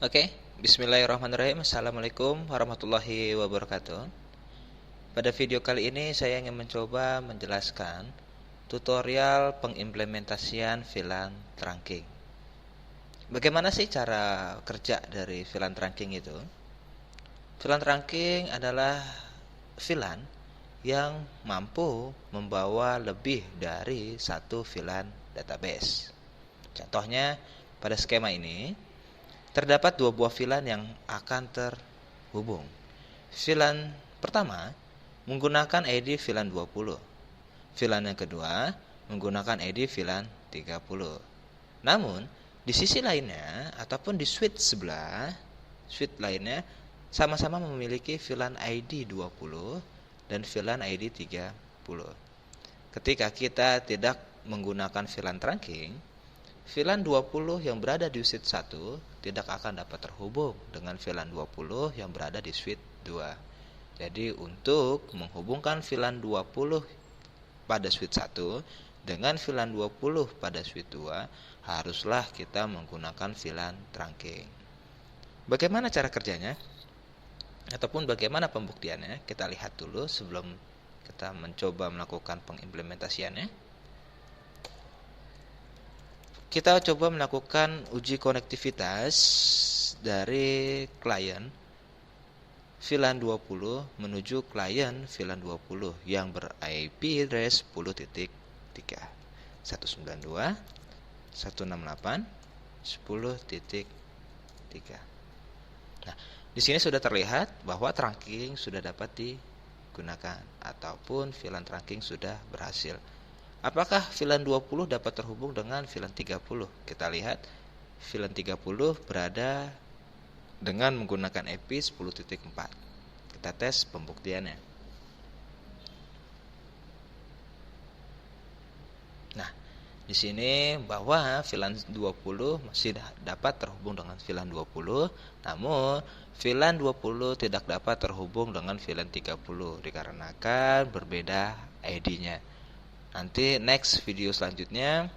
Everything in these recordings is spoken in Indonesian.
Oke, bismillahirrahmanirrahim. Assalamualaikum warahmatullahi wabarakatuh. Pada video kali ini saya ingin mencoba menjelaskan tutorial pengimplementasian VLAN trunking. Bagaimana sih cara kerja dari VLAN trunking itu? VLAN trunking adalah VLAN yang mampu membawa lebih dari satu VLAN database. Contohnya, pada skema ini terdapat dua buah VLAN yang akan terhubung. VLAN pertama menggunakan ID VLAN 20. VLAN yang kedua menggunakan ID VLAN 30. Namun, di sisi lainnya ataupun di switch lainnya sama-sama memiliki VLAN ID 20 dan VLAN ID 30. Ketika kita tidak menggunakan VLAN trunking, VLAN 20 yang berada di switch 1 tidak akan dapat terhubung dengan VLAN 20 yang berada di switch 2. Jadi untuk menghubungkan VLAN 20 pada switch 1 dengan VLAN 20 pada switch 2, haruslah kita menggunakan VLAN trunking. Bagaimana cara kerjanya? Ataupun bagaimana pembuktiannya? Kita lihat dulu sebelum kita mencoba melakukan pengimplementasiannya. Kita coba melakukan uji konektivitas dari klien VLAN 20 menuju klien VLAN 20 yang ber-IP address 10.3 192 168 10.3. Nah, di sini sudah terlihat bahwa trunking sudah dapat digunakan ataupun VLAN trunking sudah berhasil. Apakah VLAN 20 dapat terhubung dengan VLAN 30? Kita lihat VLAN 30 berada dengan menggunakan IP 10.4. Kita tes pembuktiannya. Nah, di sini bahwa VLAN 20 masih dapat terhubung dengan VLAN 20, namun VLAN 20 tidak dapat terhubung dengan VLAN 30 dikarenakan berbeda ID-nya. Nanti next video selanjutnya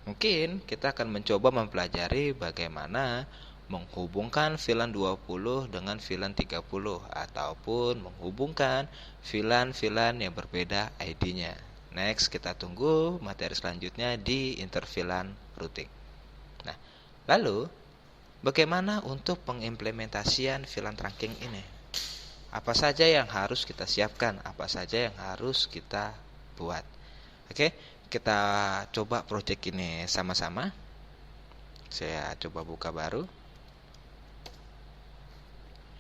mungkin kita akan mencoba mempelajari bagaimana menghubungkan VLAN 20 dengan VLAN 30 ataupun menghubungkan VLAN yang berbeda ID-nya. Next kita tunggu materi selanjutnya di interVLAN routing. Nah, lalu bagaimana untuk pengimplementasian VLAN trunking ini? Apa saja yang harus kita siapkan? Apa saja yang harus kita buat? Oke, kita coba project ini sama-sama. Saya coba buka baru.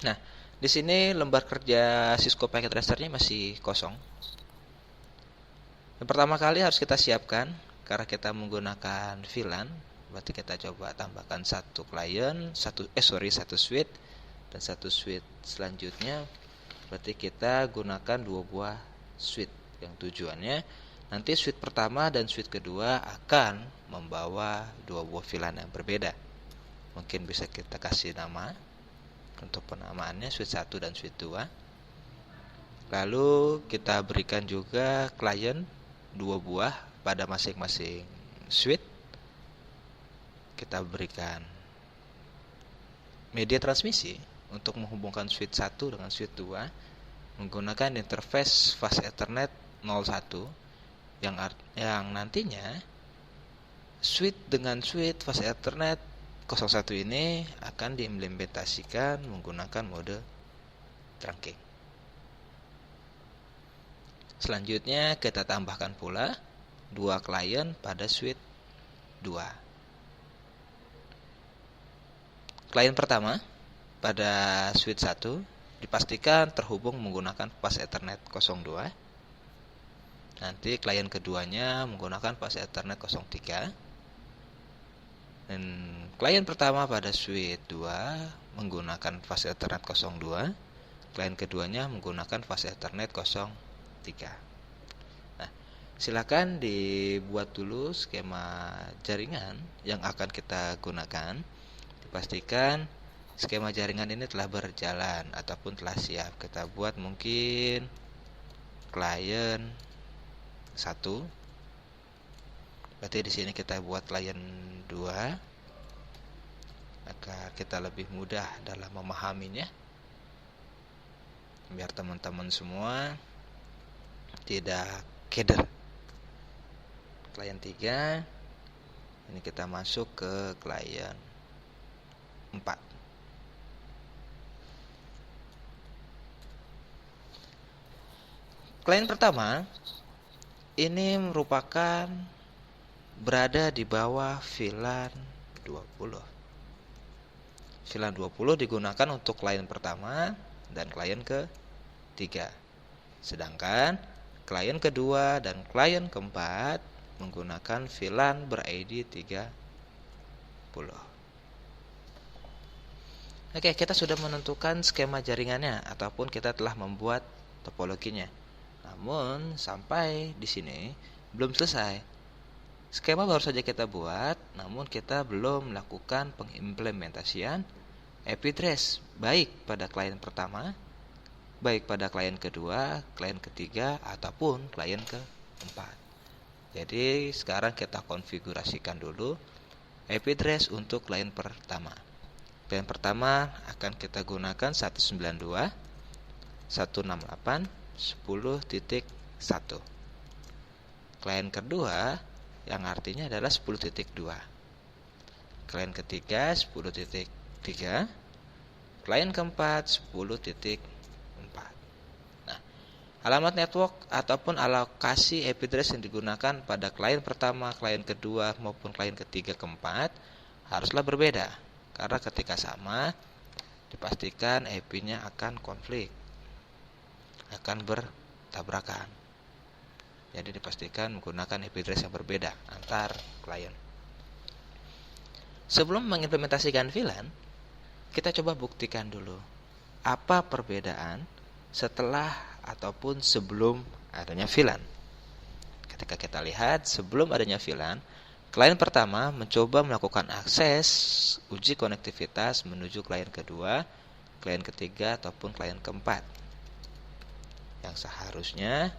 Nah, di sini lembar kerja Cisco Packet Tracer-nya masih kosong. Yang pertama kali harus kita siapkan karena kita menggunakan VLAN, berarti kita coba tambahkan satu klien, satu switch dan satu switch selanjutnya. Berarti kita gunakan dua buah switch yang tujuannya nanti switch pertama dan switch kedua akan membawa dua buah VLAN yang berbeda. Mungkin bisa kita kasih nama untuk penamaannya switch 1 dan switch 2. Lalu kita berikan juga klien dua buah pada masing-masing switch. Kita berikan media transmisi untuk menghubungkan switch 1 dengan switch 2 menggunakan interface fast Ethernet 01 yang nantinya switch dengan switch fast Ethernet 01 ini akan diimplementasikan menggunakan mode trunking. Selanjutnya kita tambahkan pula dua klien pada switch 2. Klien pertama pada switch 1 dipastikan terhubung menggunakan fast Ethernet 02. Nanti klien keduanya menggunakan fast Ethernet 03. Dan klien pertama pada switch 2 menggunakan fast Ethernet 02. Klien keduanya menggunakan fast Ethernet 03. Nah, silakan dibuat dulu skema jaringan yang akan kita gunakan. Dipastikan skema jaringan ini telah berjalan ataupun telah siap. Kita buat mungkin klien 1. Berarti di sini kita buat klien 2. Nah, agar kita lebih mudah dalam memahaminya, biar teman-teman semua tidak keder. Klien 3, ini kita masuk ke klien 4. Klien pertama ini merupakan berada di bawah VLAN 20. VLAN 20 digunakan untuk klien pertama dan klien ketiga. Sedangkan klien kedua dan klien keempat menggunakan VLAN ber-ID 30. Oke, kita sudah menentukan skema jaringannya ataupun kita telah membuat topologinya. Namun sampai di sini belum selesai. Skema baru saja kita buat, namun kita belum melakukan pengimplementasian IP address baik pada klien pertama, baik pada klien kedua, klien ketiga, ataupun klien keempat. Jadi sekarang kita konfigurasikan dulu IP address untuk klien pertama. Klien pertama akan kita gunakan 192.168.10.1. Klien kedua yang artinya adalah 10.2. Klien ketiga 10.3. Klien keempat 10.4. Alamat network ataupun alokasi IP address yang digunakan pada klien pertama, klien kedua maupun klien ketiga keempat haruslah berbeda. Karena ketika sama, dipastikan IP-nya akan konflik, akan bertabrakan. Jadi dipastikan menggunakan IP address yang berbeda antar klien. Sebelum mengimplementasikan VLAN, kita coba buktikan dulu apa perbedaan setelah ataupun sebelum adanya VLAN. Ketika kita lihat sebelum adanya VLAN, klien pertama mencoba melakukan akses uji konektivitas menuju klien kedua, klien ketiga ataupun klien keempat. Yang seharusnya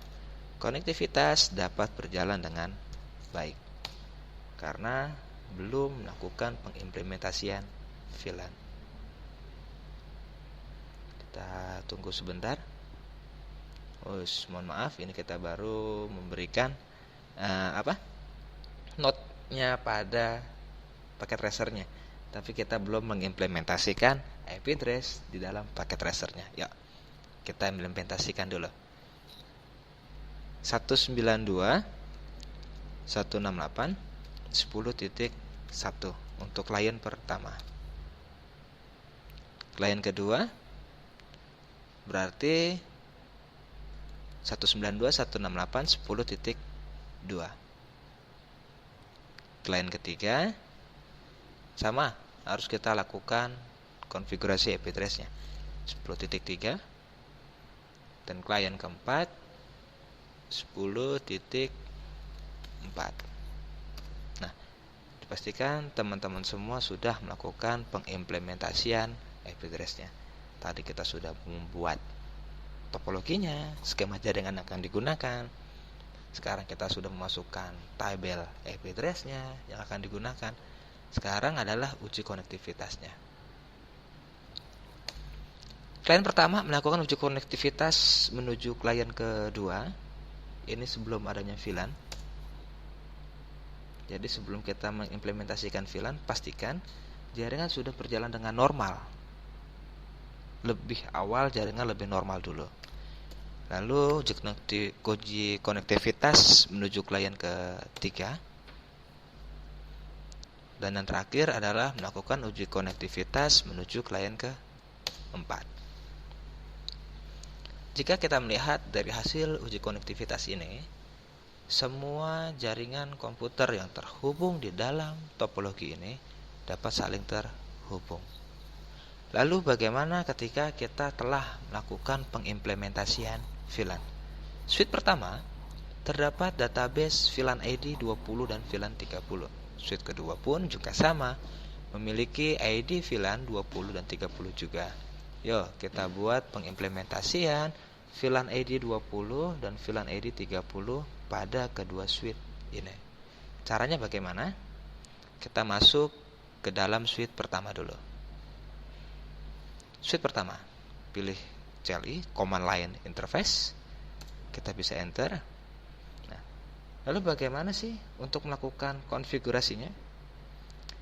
konektivitas dapat berjalan dengan baik karena belum melakukan pengimplementasian VLAN. Kita tunggu sebentar. Mohon maaf, ini kita baru memberikan note-nya pada paket tracernya, tapi kita belum mengimplementasikan IP address di dalam paket tracernya. Ya, kita implementasikan dulu. 192.168.10.1 untuk klien pertama. Klien kedua berarti 192.168.10.2. Klien ketiga sama, harus kita lakukan konfigurasi IP address-nya 10.3. Dan klien keempat 10.4. Nah, dipastikan teman-teman semua sudah melakukan pengimplementasian IP address-nya. Tadi kita sudah membuat topologinya, skema jaringan akan digunakan. Sekarang kita sudah memasukkan tabel IP address-nya yang akan digunakan. Sekarang adalah uji konektivitasnya. Klien pertama melakukan uji konektivitas menuju klien kedua. Ini sebelum adanya VLAN. Jadi sebelum kita mengimplementasikan VLAN, pastikan jaringan sudah berjalan dengan normal. Lebih awal jaringan lebih normal dulu. Lalu uji konektivitas menuju klien ketiga. Dan yang terakhir adalah melakukan uji konektivitas menuju klien keempat. Jika kita melihat dari hasil uji konektivitas ini, semua jaringan komputer yang terhubung di dalam topologi ini dapat saling terhubung. Lalu bagaimana ketika kita telah melakukan pengimplementasian VLAN? Suite pertama terdapat database VLAN ID 20 dan VLAN 30. Suite kedua pun juga sama, memiliki ID VLAN 20 dan 30 juga. Yuk kita buat pengimplementasian VLAN ID 20 dan VLAN ID 30 pada kedua suite ini. Caranya bagaimana? Kita masuk ke dalam suite pertama dulu. Suite pertama, pilih CLI, Command Line Interface, kita bisa enter. Nah, lalu bagaimana sih untuk melakukan konfigurasinya?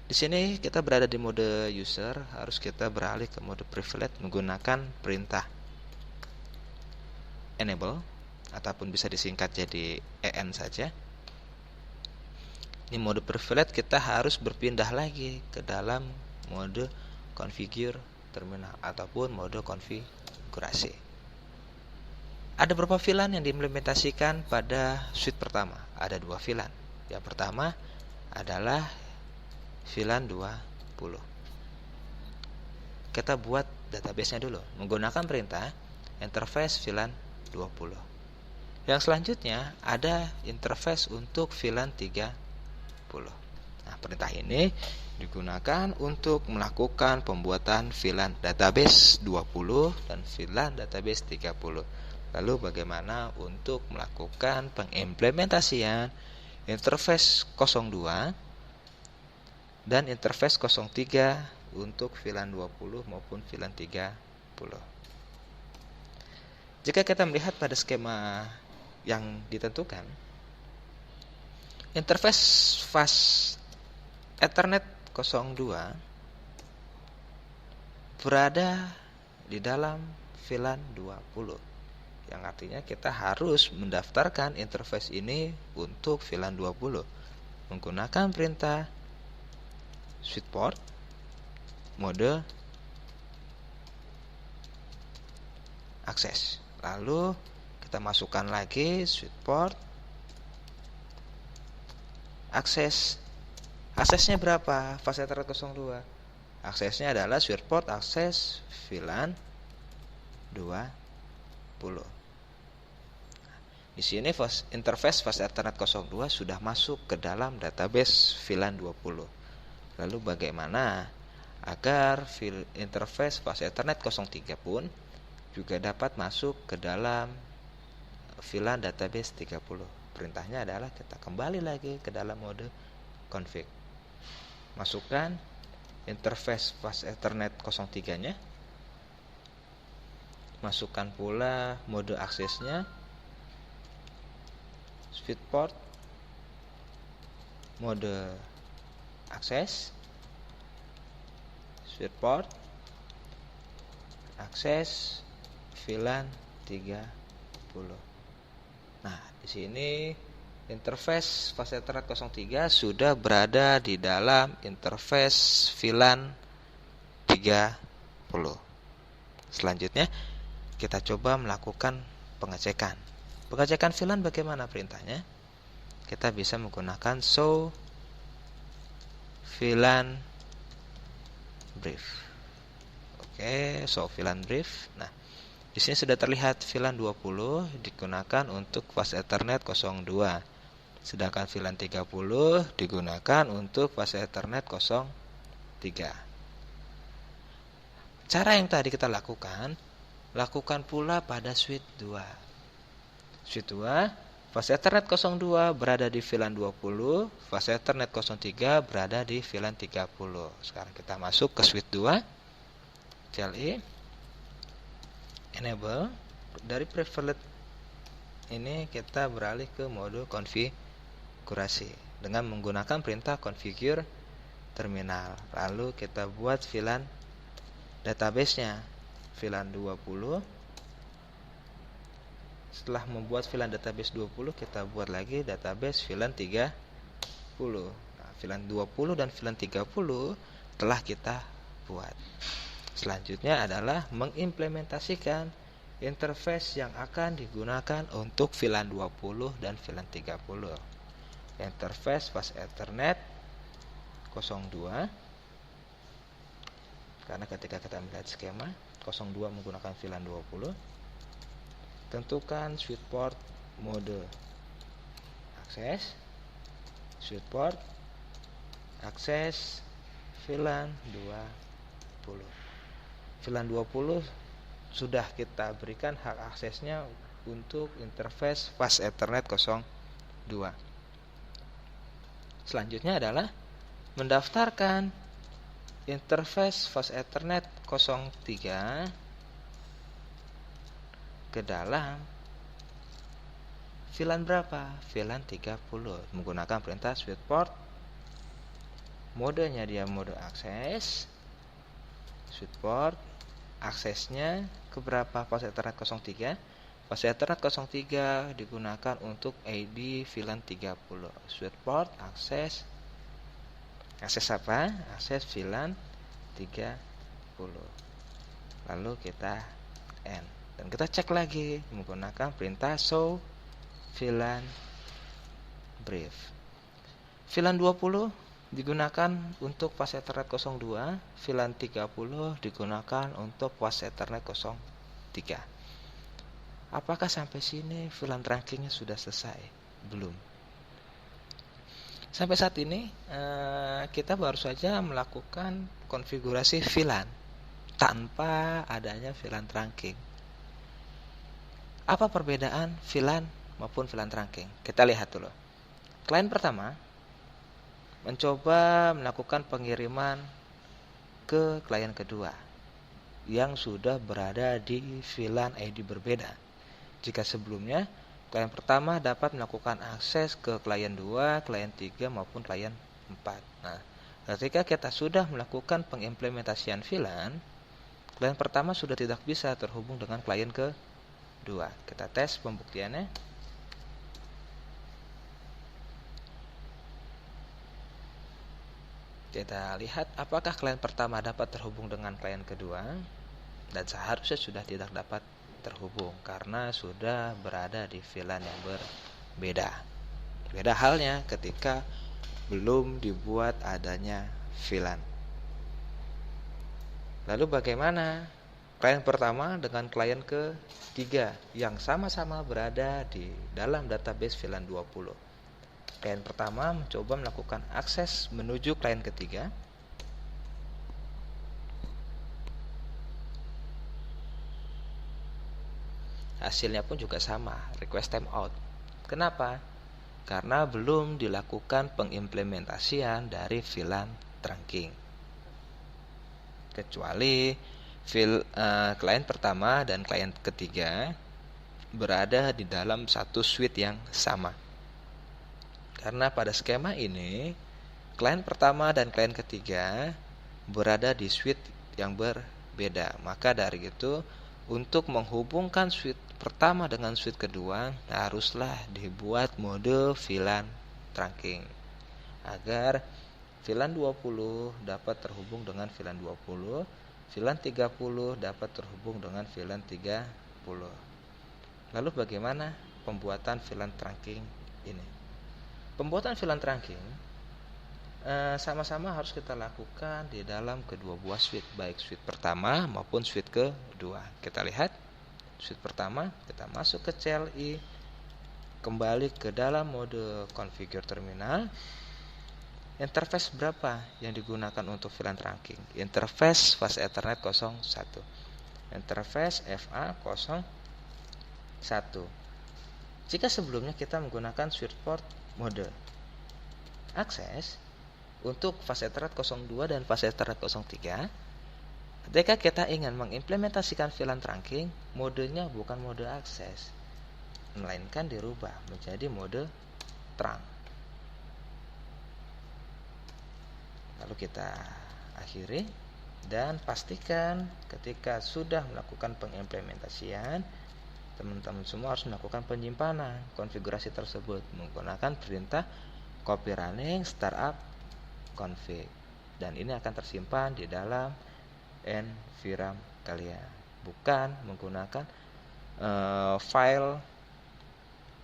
Di sini kita berada di mode user, harus kita beralih ke mode privilege menggunakan perintah enable ataupun bisa disingkat jadi en saja. Di mode privilege kita harus berpindah lagi ke dalam mode configure terminal ataupun mode konfigurasi. Ada beberapa VLAN yang diimplementasikan pada suite pertama. Ada 2 VLAN. Yang pertama adalah VLAN 20. Kita buat database-nya dulu menggunakan perintah interface VLAN 20. Yang selanjutnya ada interface untuk VLAN 30. Nah, perintah ini digunakan untuk melakukan pembuatan VLAN database 20 dan VLAN database 30. Lalu bagaimana untuk melakukan pengimplementasian interface 02 dan interface 03 untuk VLAN 20 maupun VLAN 30. Jika kita melihat pada skema yang ditentukan, interface fast Ethernet 02 berada di dalam VLAN 20, yang artinya kita harus mendaftarkan interface ini untuk VLAN 20 menggunakan perintah switch port mode akses. Lalu kita masukkan lagi switch port akses. Aksesnya berapa? Fast Ethernet 02. Aksesnya adalah switch port akses VLAN 20. Di sini interface Fast Ethernet 02 sudah masuk ke dalam database VLAN 20. Lalu bagaimana agar interface Fast Ethernet 03 pun juga dapat masuk ke dalam VLAN database 30? Perintahnya adalah kita kembali lagi ke dalam mode config. Masukkan interface Fast Ethernet 03-nya. Masukkan pula mode aksesnya, switch port mode akses, switch port akses VLAN 30. Nah, di sini interface Fast Ethernet 03 sudah berada di dalam interface VLAN 30. Selanjutnya kita coba melakukan pengecekan. Pengecekan VLAN bagaimana perintahnya? Kita bisa menggunakan show VLAN brief. Oke, show VLAN brief. Nah, di sini sudah terlihat VLAN 20 digunakan untuk Fast Ethernet 02. Sedangkan VLAN 30 digunakan untuk Fast Ethernet 03. Cara yang tadi kita lakukan pula pada suite 2. Suite 2, Fast Ethernet 02 berada di VLAN 20, Fast Ethernet 03 berada di VLAN 30. Sekarang kita masuk ke suite 2, CLI, enable. Dari privilege ini kita beralih ke mode konfigurasi dengan menggunakan perintah configure terminal. Lalu kita buat VLAN database-nya VLAN 20. Setelah membuat VLAN database 20, kita buat lagi database VLAN 30. Nah, VLAN 20 dan VLAN 30 telah kita buat. Selanjutnya adalah mengimplementasikan interface yang akan digunakan untuk VLAN 20 dan VLAN 30. Interface Fast Ethernet 02. Karena ketika kita melihat skema 02 menggunakan VLAN 20, tentukan switch port mode akses, switch port akses VLAN 20. VLAN 20 sudah kita berikan hak aksesnya untuk interface Fast Ethernet 02. Selanjutnya adalah mendaftarkan interface fast Ethernet 03 ke dalam VLAN berapa? VLAN 30 menggunakan perintah switch port. Modenya dia mode akses switch port, aksesnya ke berapa? Fast Ethernet 03. Fast Ethernet 03 digunakan untuk ID VLAN 30. Switch port akses apa? Akses VLAN 30. Lalu kita end dan kita cek lagi menggunakan perintah show VLAN brief. VLAN 20 digunakan untuk Fast Ethernet 02, VLAN 30 digunakan untuk Fast Ethernet 03. Apakah sampai sini VLAN trackingnya sudah selesai? Belum. Sampai saat ini kita baru saja melakukan konfigurasi VLAN tanpa adanya VLAN trunking. Apa perbedaan VLAN maupun VLAN trunking? Kita lihat dulu. Klien pertama mencoba melakukan pengiriman ke klien kedua yang sudah berada di VLAN ID berbeda. Jika sebelumnya klien pertama dapat melakukan akses ke klien 2, klien 3 maupun klien 4. Nah, ketika kita sudah melakukan pengimplementasian VLAN, klien pertama sudah tidak bisa terhubung dengan klien kedua. Kita tes pembuktiannya. Kita lihat apakah klien pertama dapat terhubung dengan klien kedua, dan seharusnya sudah tidak dapat terhubung karena sudah berada di VLAN yang berbeda. Beda halnya ketika belum dibuat adanya VLAN. Lalu bagaimana klien pertama dengan klien ketiga yang sama-sama berada di dalam database VLAN 20? Klien pertama mencoba melakukan akses menuju klien ketiga. Hasilnya pun juga sama, request timeout. Kenapa? Karena belum dilakukan pengimplementasian dari VLAN trunking. Kecuali klien pertama dan klien ketiga berada di dalam satu suite yang sama. Karena pada skema ini, klien pertama dan klien ketiga berada di suite yang berbeda. Maka dari itu, untuk menghubungkan suite pertama dengan suite kedua, haruslah dibuat mode VLAN trunking agar VLAN 20 dapat terhubung dengan VLAN 20, VLAN 30 dapat terhubung dengan VLAN 30. Lalu bagaimana pembuatan VLAN trunking ini? Pembuatan VLAN trunking sama-sama harus kita lakukan di dalam kedua buah suite, baik suite pertama maupun suite kedua. Kita lihat suite pertama, kita masuk ke CLI, kembali ke dalam mode configure terminal. Interface berapa yang digunakan untuk VLAN trunking? Interface Fast Ethernet 01. Interface FA01. Jika sebelumnya kita menggunakan switch port mode akses untuk Fast Ethernet 02 dan Fast Ethernet 03, ketika kita ingin mengimplementasikan VLAN trunking, modenya bukan mode akses, melainkan dirubah menjadi mode trunk. Lalu kita akhiri dan pastikan ketika sudah melakukan pengimplementasian, teman-teman semua harus melakukan penyimpanan konfigurasi tersebut menggunakan perintah copy running startup config, dan ini akan tersimpan di dalam environment kalian, bukan menggunakan file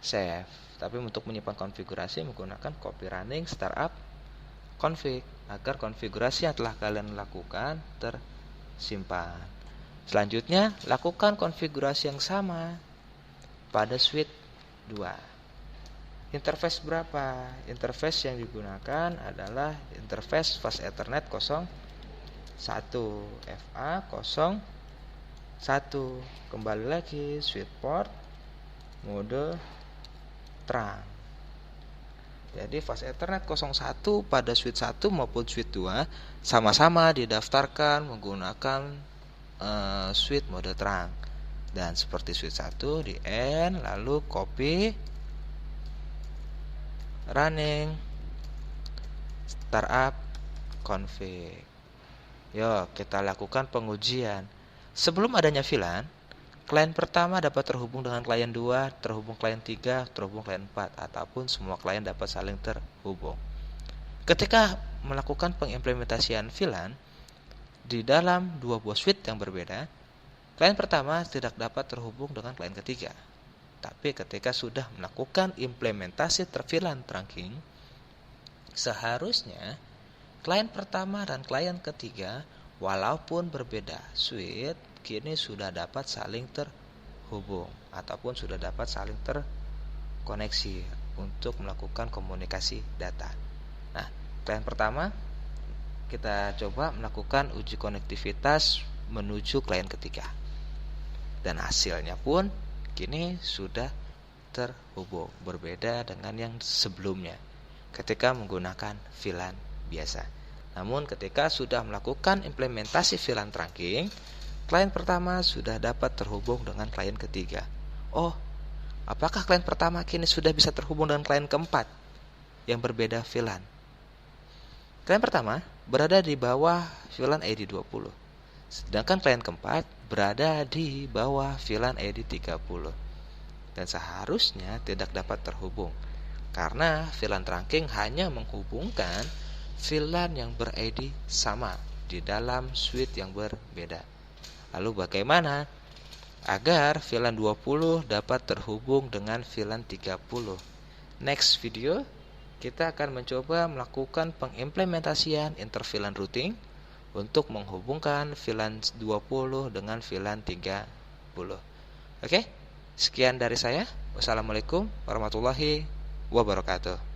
save, tapi untuk menyimpan konfigurasi menggunakan copy running startup config agar konfigurasi yang telah kalian lakukan tersimpan. Selanjutnya, lakukan konfigurasi yang sama pada suite 2. Interface berapa? Interface yang digunakan adalah interface Fast Ethernet 01 FA01. Kembali lagi switch port mode trunk. Jadi fast Ethernet 01 pada switch 1 maupun switch 2 sama-sama didaftarkan menggunakan switch mode terang. Dan seperti switch 1 di N, lalu copy, running, startup, config. Yuk kita lakukan pengujian. Sebelum adanya VLAN, klien pertama dapat terhubung dengan klien 2, terhubung klien 3, terhubung klien 4, ataupun semua klien dapat saling terhubung. Ketika melakukan pengimplementasian VLAN di dalam dua buah switch yang berbeda, klien pertama tidak dapat terhubung dengan klien ketiga. Tapi ketika sudah melakukan implementasi VLAN trunking, seharusnya klien pertama dan klien ketiga walaupun berbeda switch kini sudah dapat saling terhubung ataupun sudah dapat saling terkoneksi untuk melakukan komunikasi data. Nah, klien pertama kita coba melakukan uji konektivitas menuju klien ketiga. Dan hasilnya pun kini sudah terhubung, berbeda dengan yang sebelumnya ketika menggunakan VLAN biasa. Namun ketika sudah melakukan implementasi VLAN trunking, klien pertama sudah dapat terhubung dengan klien ketiga. Oh, apakah klien pertama kini sudah bisa terhubung dengan klien keempat yang berbeda VLAN? Klien pertama berada di bawah VLAN ID 20, sedangkan klien keempat berada di bawah VLAN ID 30. Dan seharusnya tidak dapat terhubung karena VLAN trunking hanya menghubungkan VLAN yang ber-ID sama di dalam switch yang berbeda. Lalu bagaimana agar VLAN 20 dapat terhubung dengan VLAN 30? Next video kita akan mencoba melakukan pengimplementasian inter-VLAN routing untuk menghubungkan VLAN 20 dengan VLAN 30. Oke, sekian dari saya. Wassalamualaikum warahmatullahi wabarakatuh.